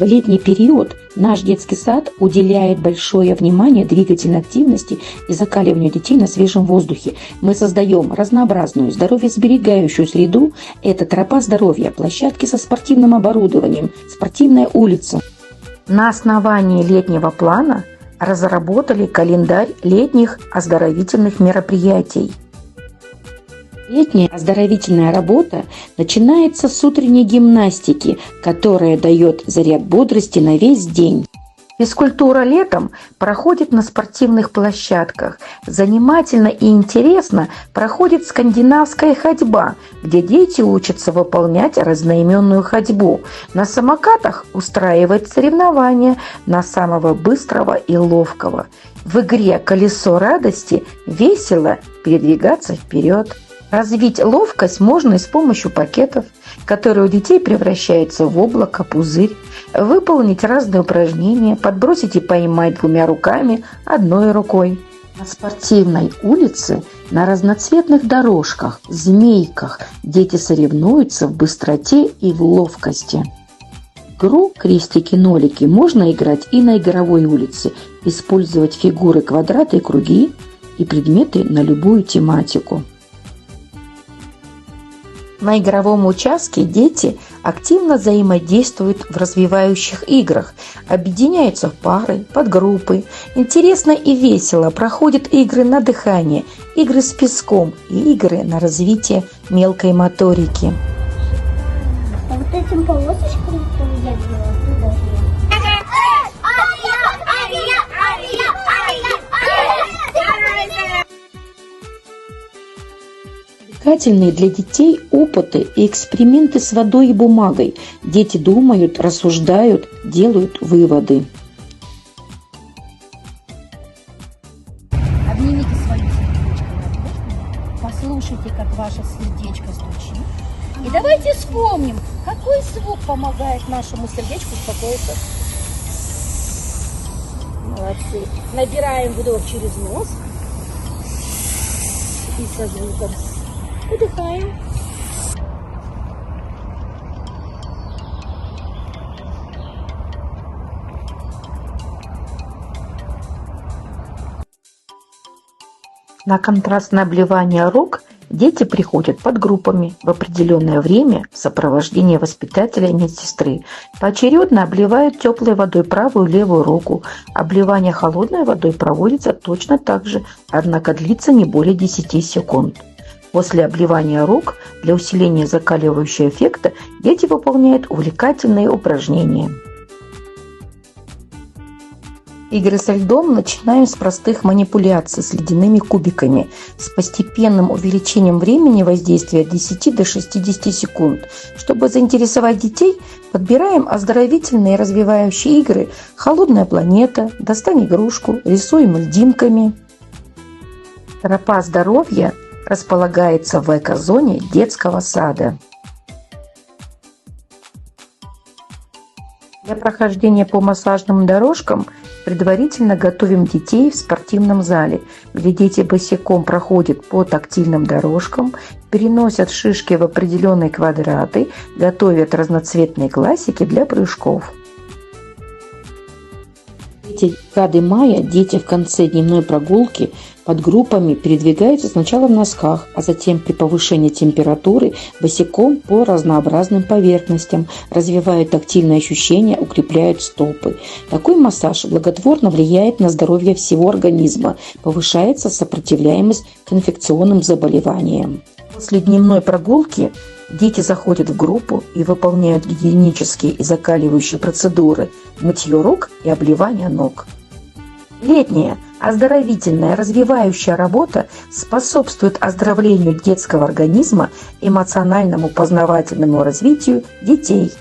В летний период наш детский сад уделяет большое внимание двигательной активности и закаливанию детей на свежем воздухе. Мы создаем разнообразную, здоровьесберегающую среду. Это тропа здоровья, площадки со спортивным оборудованием, спортивная улица. На основании летнего плана разработали календарь летних оздоровительных мероприятий. Летняя оздоровительная работа начинается с утренней гимнастики, которая дает заряд бодрости на весь день. Физкультура летом проходит на спортивных площадках. Занимательно и интересно проходит скандинавская ходьба, где дети учатся выполнять разноименную ходьбу. На самокатах устраивают соревнования на самого быстрого и ловкого. В игре «Колесо радости» весело передвигаться вперед. Развить ловкость можно и с помощью пакетов, которые у детей превращаются в облако, пузырь. Выполнить разные упражнения, подбросить и поймать двумя руками, одной рукой. На спортивной улице, на разноцветных дорожках, змейках дети соревнуются в быстроте и в ловкости. Игру крестики-нолики можно играть и на игровой улице, использовать фигуры, квадраты и круги и предметы на любую тематику. На игровом участке дети активно взаимодействуют в развивающих играх, объединяются в пары, подгруппы. Интересно и весело проходят игры на дыхание, игры с песком и игры на развитие мелкой моторики. А вот этим полосочкам, что я делала, туда. Увлекательные для детей опыты и эксперименты с водой и бумагой. Дети думают, рассуждают, делают выводы. Обнимите свое сердечко ладошками, послушайте, как ваше сердечко стучит. И давайте вспомним, какой звук помогает нашему сердечку успокоиться. Молодцы. Набираем вдох через нос и со звуком выдыхаем. На контрастное обливание рук дети приходят подгруппами в определенное время в сопровождении воспитателя и медсестры. Поочередно обливают теплой водой правую и левую руку. Обливание холодной водой проводится точно так же, однако длится не более 10 секунд. После обливания рук для усиления закаливающего эффекта дети выполняют увлекательные упражнения. Игры со льдом начинаем с простых манипуляций с ледяными кубиками с постепенным увеличением времени воздействия от 10 до 60 секунд. Чтобы заинтересовать детей, подбираем оздоровительные и развивающие игры «Холодная планета», «Достань игрушку», «Рисуем льдинками». Тропа здоровья располагается в экозоне детского сада. Для прохождения по массажным дорожкам предварительно готовим детей в спортивном зале, где дети босиком проходят по тактильным дорожкам, переносят шишки в определенные квадраты, готовят разноцветные классики для прыжков. Эти декады мая дети в конце дневной прогулки под группами передвигаются сначала в носках, а затем при повышении температуры босиком по разнообразным поверхностям, развивают тактильные ощущения, укрепляют стопы. Такой массаж благотворно влияет на здоровье всего организма, повышается сопротивляемость к инфекционным заболеваниям. После дневной прогулки дети заходят в группу и выполняют гигиенические и закаливающие процедуры, мытье рук и обливание ног. Летняя оздоровительная развивающая работа способствует оздоровлению детского организма, эмоциональному познавательному развитию детей.